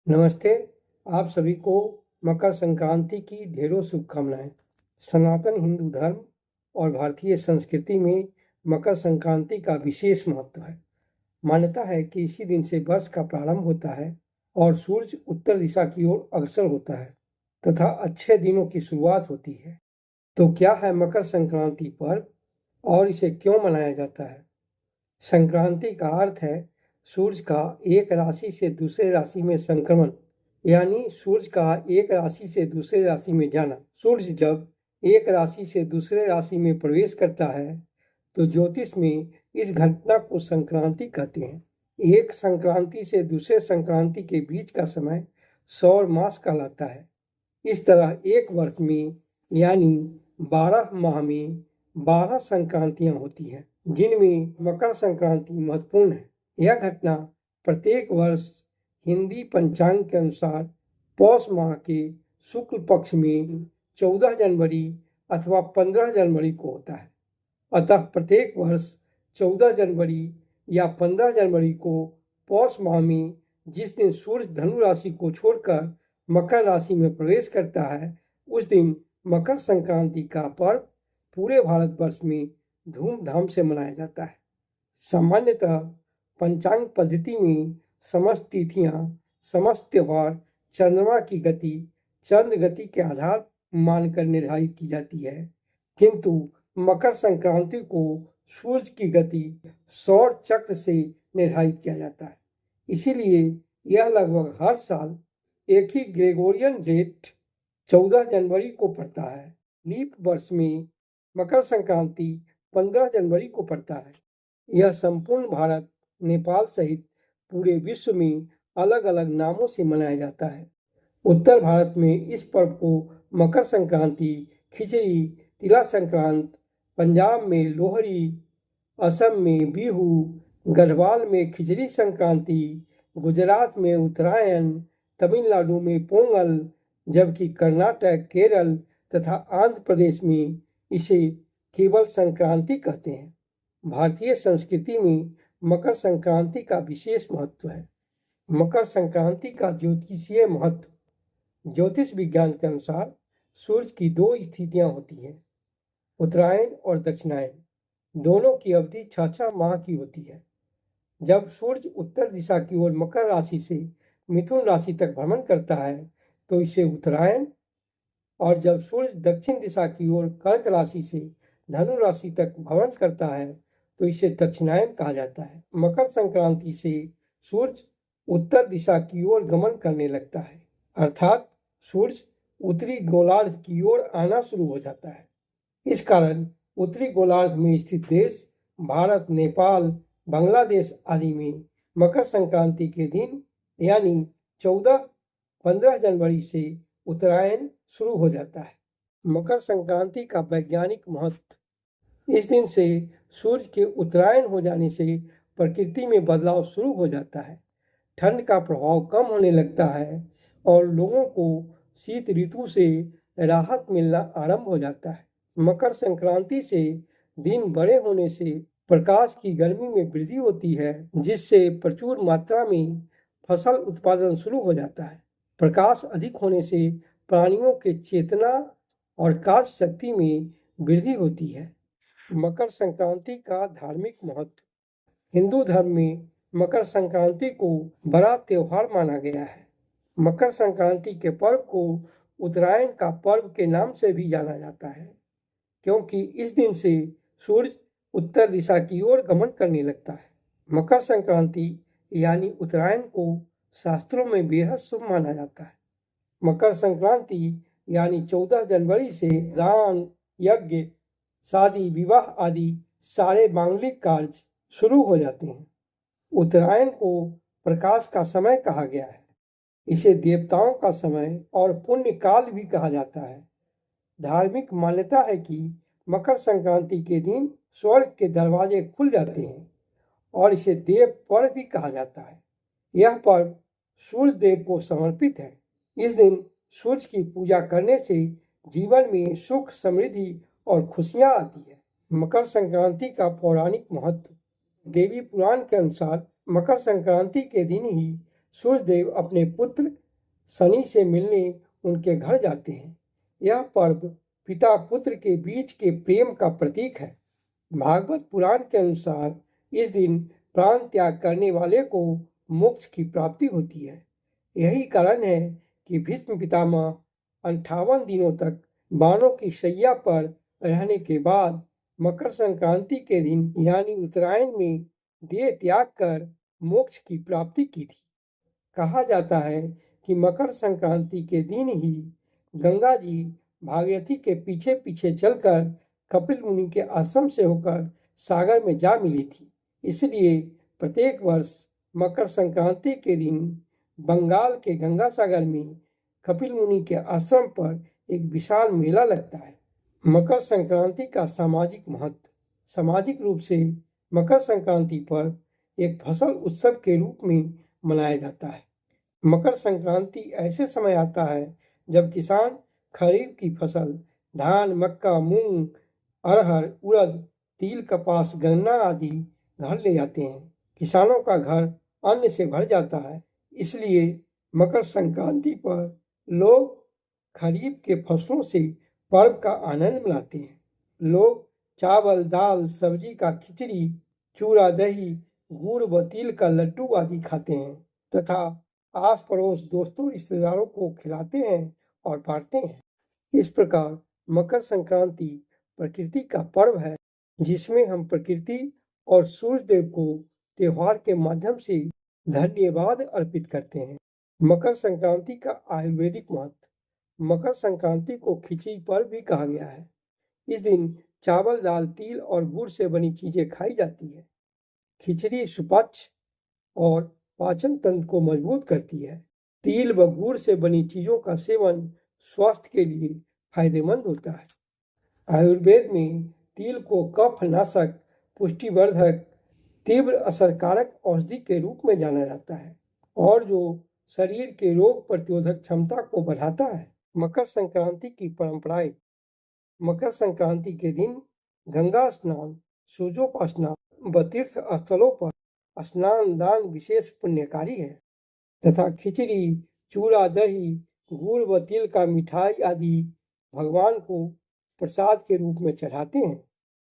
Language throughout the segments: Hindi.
नमस्ते। आप सभी को मकर संक्रांति की ढेरों शुभकामनाएं। सनातन हिंदू धर्म और भारतीय संस्कृति में मकर संक्रांति का विशेष महत्व है। मान्यता है कि इसी दिन से वर्ष का प्रारंभ होता है और सूर्य उत्तर दिशा की ओर अग्रसर होता है तथा अच्छे दिनों की शुरुआत होती है। तो क्या है मकर संक्रांति पर्व और इसे क्यों मनाया जाता है? संक्रांति का अर्थ है सूर्य का एक राशि से दूसरे राशि में संक्रमण, यानी सूर्य का एक राशि से दूसरे राशि में जाना। सूर्य जब एक राशि से दूसरे राशि में प्रवेश करता है तो ज्योतिष में इस घटना को संक्रांति कहते हैं। एक संक्रांति से दूसरे संक्रांति के बीच का समय सौर मास कहलाता है। इस तरह एक वर्ष में यानी 12 माह में 12 संक्रांतियां होती हैं, जिनमें मकर संक्रांति महत्वपूर्ण है। यह घटना प्रत्येक वर्ष हिंदी पंचांग के अनुसार पौष माह के शुक्ल पक्ष में 14 जनवरी अथवा 15 जनवरी को होता है। अतः प्रत्येक वर्ष 14 जनवरी या 15 जनवरी को पौष माह में जिस दिन सूर्य धनु राशि को छोड़कर मकर राशि में प्रवेश करता है, उस दिन मकर संक्रांति का पर्व पूरे भारतवर्ष में धूमधाम से मनाया जाता है। सामान्यतः पंचांग पद्धति में समस्त तिथियां, समस्त त्योहार चंद्रमा की गति, चंद्र गति के आधार मानकर निर्धारित की जाती है, किंतु मकर संक्रांति को सूर्य की गति सौर चक्र से निर्धारित किया जाता है। इसीलिए यह लगभग हर साल एक ही ग्रेगोरियन डेट 14 जनवरी को पड़ता है। लीप वर्ष में मकर संक्रांति 15 जनवरी को पड़ता है। यह संपूर्ण भारत, नेपाल सहित पूरे विश्व में अलग अलग नामों से मनाया जाता है। उत्तर भारत में इस पर्व को मकर संक्रांति, खिचड़ी, तिला संक्रांत, पंजाब में लोहड़ी, असम में बिहू, गढ़वाल में खिचड़ी संक्रांति, गुजरात में उत्तरायण, तमिलनाडु में पोंगल, जबकि कर्नाटक, केरल तथा आंध्र प्रदेश में इसे केवल संक्रांति कहते हैं। भारतीय संस्कृति में मकर संक्रांति का विशेष महत्व है। मकर संक्रांति का ज्योतिषीय महत्व। ज्योतिष विज्ञान के अनुसार सूर्य की दो स्थितियां होती हैं, उत्तरायण और दक्षिणायन। दोनों की अवधि 6 माह की होती है। जब सूर्य उत्तर दिशा की ओर मकर राशि से मिथुन राशि तक भ्रमण करता है तो इसे उत्तरायण, और जब सूर्य दक्षिण दिशा की ओर कर्क राशि से धनु राशि तक भ्रमण करता है तो इसे दक्षिणायन कहा जाता है। मकर संक्रांति से सूर्य उत्तर दिशा की ओर गमन करने लगता है, अर्थात सूर्य उत्तरी गोलार्ध की ओर आना शुरू हो जाता है। इस कारण उत्तरी गोलार्ध में स्थित देश भारत, नेपाल, बांग्लादेश आदि में मकर संक्रांति के दिन यानी 14-15 जनवरी से उत्तरायण शुरू हो जाता है। मकर संक्रांति का वैज्ञानिक महत्व। इस दिन से सूर्य के उत्तरायण हो जाने से प्रकृति में बदलाव शुरू हो जाता है। ठंड का प्रभाव कम होने लगता है और लोगों को शीत ऋतु से राहत मिलना आरंभ हो जाता है। मकर संक्रांति से दिन बड़े होने से प्रकाश की गर्मी में वृद्धि होती है, जिससे प्रचुर मात्रा में फसल उत्पादन शुरू हो जाता है। प्रकाश अधिक होने से प्राणियों के चेतना और कार्य शक्ति में वृद्धि होती है। मकर संक्रांति का धार्मिक महत्व। हिंदू धर्म में मकर संक्रांति को बड़ा त्योहार माना गया है। मकर संक्रांति के पर्व को उत्तरायण का पर्व के नाम से भी जाना जाता है, क्योंकि इस दिन से सूर्य उत्तर दिशा की ओर गमन करने लगता है। मकर संक्रांति यानी उत्तरायण को शास्त्रों में बेहद शुभ माना जाता है। मकर संक्रांति यानी 14 जनवरी से दान, यज्ञ, शादी, विवाह आदि सारे मांगलिक कार्य शुरू हो जाते हैं। उत्तरायण को प्रकाश का समय कहा गया है। इसे देवताओं का समय और पुण्य काल भी कहा जाता है। धार्मिक मान्यता है कि मकर संक्रांति के दिन स्वर्ग के दरवाजे खुल जाते हैं और इसे देव पर्व भी कहा जाता है। यह पर्व सूर्य देव को समर्पित है। इस दिन सूर्य की पूजा करने से जीवन में सुख, समृद्धि और खुशियां आती है। मकर संक्रांति का पौराणिक महत्व। देवी पुराण के अनुसार मकर संक्रांति के दिन ही सूर्यदेव अपने पुत्र शनि से मिलने उनके घर जाते हैं। यह पर्व पिता पुत्र के बीच के प्रेम का प्रतीक है। भागवत पुराण के अनुसार इस दिन प्राण त्याग करने वाले को मोक्ष की प्राप्ति होती है। यही कारण है कि भीष्म पितामह 58 दिनों तक बाणों की शैया पर रहने के बाद मकर संक्रांति के दिन यानी उत्तरायण में देह त्याग कर मोक्ष की प्राप्ति की थी। कहा जाता है कि मकर संक्रांति के दिन ही गंगा जी भागीरथी के पीछे पीछे चलकर कपिल मुनि के आश्रम से होकर सागर में जा मिली थी। इसलिए प्रत्येक वर्ष मकर संक्रांति के दिन बंगाल के गंगा सागर में कपिल मुनि के आश्रम पर एक विशाल मेला लगता है। मकर संक्रांति का सामाजिक महत्व। सामाजिक रूप से मकर संक्रांति पर एक फसल उत्सव के रूप में मनाया जाता है। मकर संक्रांति ऐसे समय आता है जब किसान खरीफ की फसल धान, मक्का, मूंग, अरहर, उड़द, तिल, कपास, गन्ना आदि घर ले जाते हैं। किसानों का घर अन्न से भर जाता है। इसलिए मकर संक्रांति पर लोग खरीफ के फसलों से पर्व का आनंद मनाते हैं। लोग चावल, दाल, सब्जी का खिचड़ी, चूड़ा, दही, गुड़ व तिल का लड्डू आदि खाते हैं तथा आस पड़ोस दोस्तों रिश्तेदारों को खिलाते हैं और बांटते हैं। इस प्रकार मकर संक्रांति प्रकृति का पर्व है जिसमें हम प्रकृति और सूर्यदेव को त्योहार के माध्यम से धन्यवाद अर्पित करते हैं। मकर संक्रांति का आयुर्वेदिक महत्व। मकर संक्रांति को खिचड़ी पर्व भी कहा गया है। इस दिन चावल, दाल, तिल और गुड़ से बनी चीजें खाई जाती है। खिचड़ी सुपाच्य और पाचन तंत्र को मजबूत करती है। तिल व गुड़ से बनी चीजों का सेवन स्वास्थ्य के लिए फायदेमंद होता है। आयुर्वेद में तिल को कफ नाशक, पुष्टिवर्धक, तीव्र असरकारक औषधि के रूप में जाना जाता है और जो शरीर के रोग प्रतिरोधक क्षमता को बढ़ाता है। मकर संक्रांति की परंपराएं। मकर संक्रांति के दिन गंगा स्नान, सूर्योपासना व तीर्थ स्थलों पर स्नान दान विशेष पुण्यकारी है तथा खिचड़ी, चूड़ा, दही, गुड़ व तिल का मिठाई आदि भगवान को प्रसाद के रूप में चढ़ाते हैं।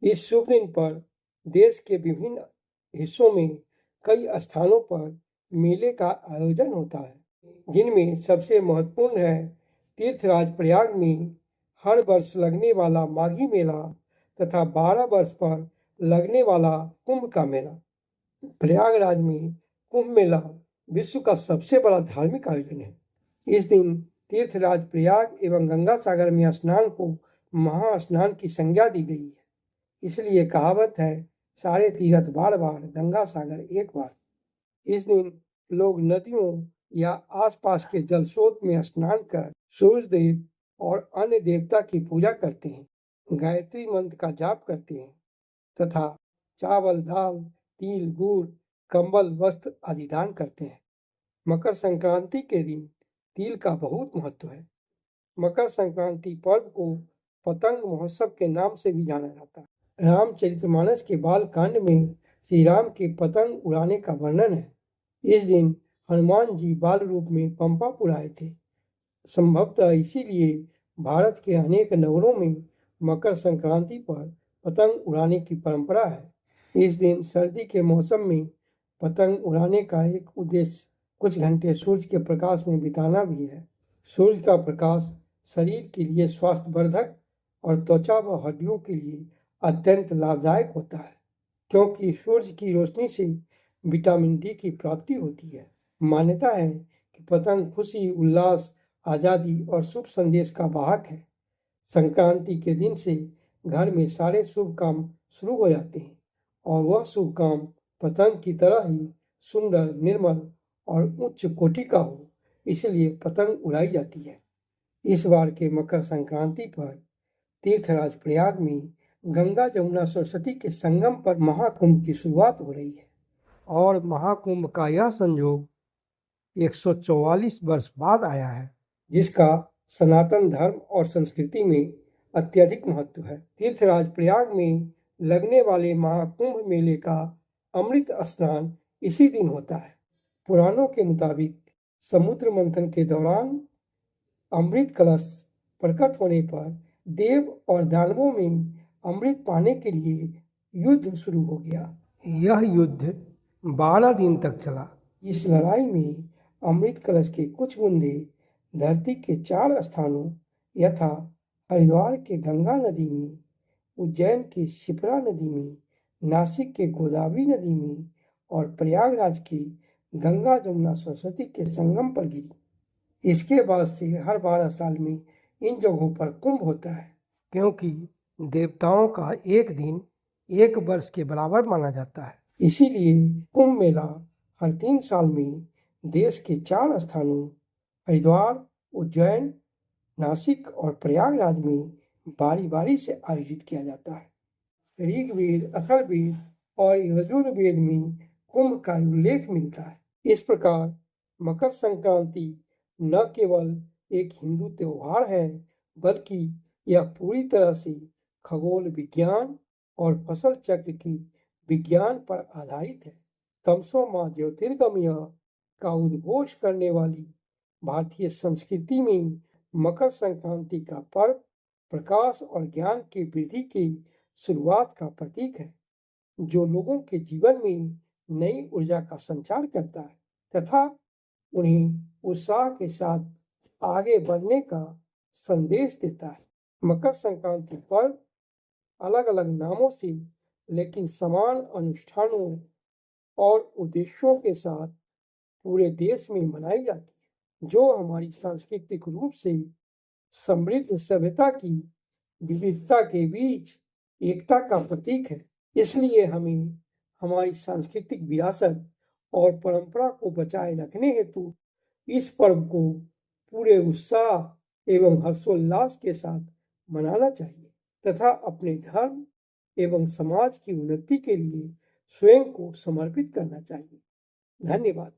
इस शुभ दिन पर देश के विभिन्न हिस्सों में कई स्थानों पर मेले का आयोजन होता है, जिनमें सबसे महत्वपूर्ण है तीर्थराज प्रयाग में हर वर्ष लगने वाला माघी मेला तथा 12 वर्ष पर लगने वाला कुंभ का मेला। प्रयागराज में कुंभ मेला विश्व का सबसे बड़ा धार्मिक आयोजन है। इस दिन तीर्थराज प्रयाग एवं गंगा सागर में स्नान को महास्नान की संज्ञा दी गई है। इसलिए कहावत है, सारे तीर्थ बार बार, गंगा सागर एक बार। इस दिन लोग नदियों या आसपास के जल स्रोत में स्नान कर सूर्य देव और अन्य देवता की पूजा करते हैं, गायत्री मंत्र का जाप करते हैं तथा चावल, दाल, तिल, गुड़, कंबल, वस्त्र आदि दान करते हैं। मकर संक्रांति के दिन तिल का बहुत महत्व है। मकर संक्रांति पर्व को पतंग महोत्सव के नाम से भी जाना जाता है। रामचरितमानस के बाल कांड में श्री राम के पतंग उड़ाने का वर्णन है। इस दिन हनुमान जी बाल रूप में पंपापुर आए थे। संभवतः इसीलिए भारत के अनेक नगरों में मकर संक्रांति पर पतंग उड़ाने की परंपरा है। इस दिन सर्दी के मौसम में पतंग उड़ाने का एक उद्देश्य कुछ घंटे सूर्य के प्रकाश में बिताना भी है। सूर्य का प्रकाश शरीर के लिए स्वास्थ्यवर्धक और त्वचा व हड्डियों के लिए अत्यंत लाभदायक होता है, क्योंकि सूर्य की रोशनी से विटामिन डी की प्राप्ति होती है। मान्यता है कि पतंग खुशी, उल्लास, आज़ादी और शुभ संदेश का वाहक है। संक्रांति के दिन से घर में सारे शुभ काम शुरू हो जाते हैं और वह शुभ काम पतंग की तरह ही सुंदर, निर्मल और उच्च कोटि का हो, इसलिए पतंग उड़ाई जाती है। इस बार के मकर संक्रांति पर तीर्थराज प्रयाग में गंगा, जमुना, सरस्वती के संगम पर महाकुंभ की शुरुआत हो रही है और महाकुंभ का यह संयोग 144 वर्ष बाद आया है, जिसका सनातन धर्म और संस्कृति में अत्यधिक महत्व है। तीर्थराज प्रयाग में लगने वाले महाकुंभ मेले का अमृत स्नान इसी दिन होता है। पुराणों के मुताबिक समुद्र मंथन के दौरान अमृत कलश प्रकट होने पर देव और दानवों में अमृत पाने के लिए युद्ध शुरू हो गया। यह युद्ध 12 दिन तक चला। इस लड़ाई में अमृत कलश के कुछ बूंदे धरती के 4 स्थानों यथा हरिद्वार के गंगा नदी में, उज्जैन के शिप्रा नदी में, नासिक के गोदावरी नदी में और प्रयागराज के गंगा जमुना सरस्वती के संगम पर गिरी। इसके बाद से हर 12 साल में इन जगहों पर कुंभ होता है, क्योंकि देवताओं का एक दिन एक वर्ष के बराबर माना जाता है। इसीलिए कुंभ मेला हर 3 साल में देश के 4 स्थानों हरिद्वार, उज्जैन, नासिक और प्रयागराज में बारी बारी से आयोजित किया जाता है। ऋग्वेद, अथर्ववेद और यजुर्वेद में कुंभ का उल्लेख मिलता है। इस प्रकार मकर संक्रांति न केवल एक हिंदू त्योहार है, बल्कि यह पूरी तरह से खगोल विज्ञान और फसल चक्र की विज्ञान पर आधारित है। तमसो मां ज्योतिर्गमय का उद्घोष करने वाली भारतीय संस्कृति में मकर संक्रांति का पर्व प्रकाश और ज्ञान की वृद्धि की शुरुआत का प्रतीक है, जो लोगों के जीवन में नई ऊर्जा का संचार करता है तथा उन्हें उत्साह के साथ आगे बढ़ने का संदेश देता है। मकर संक्रांति पर्व अलग अलग नामों से लेकिन समान अनुष्ठानों और उद्देश्यों के साथ पूरे देश में मनाई जाती है, जो हमारी सांस्कृतिक रूप से समृद्ध सभ्यता की विविधता के बीच एकता का प्रतीक है। इसलिए हमें हमारी सांस्कृतिक विरासत और परंपरा को बचाए रखने हेतु इस पर्व को पूरे उत्साह एवं हर्षोल्लास के साथ मनाना चाहिए तथा अपने धर्म एवं समाज की उन्नति के लिए स्वयं को समर्पित करना चाहिए। धन्यवाद।